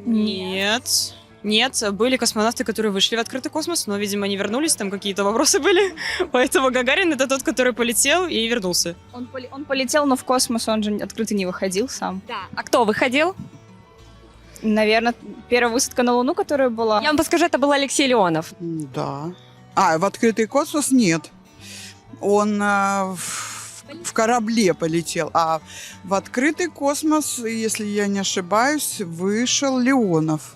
Нет. Нет, были космонавты, которые вышли в открытый космос, но, видимо, не вернулись, там какие-то вопросы были. Поэтому Гагарин — это тот, который полетел и вернулся. Он полетел, но в космос он же открыто не выходил сам. Да. А кто выходил? Наверное, первая высадка на Луну, которая была. Я вам подскажу, это был Алексей Леонов. Да. А, в открытый космос нет. Он в корабле полетел. А в открытый космос, если я не ошибаюсь, вышел Леонов.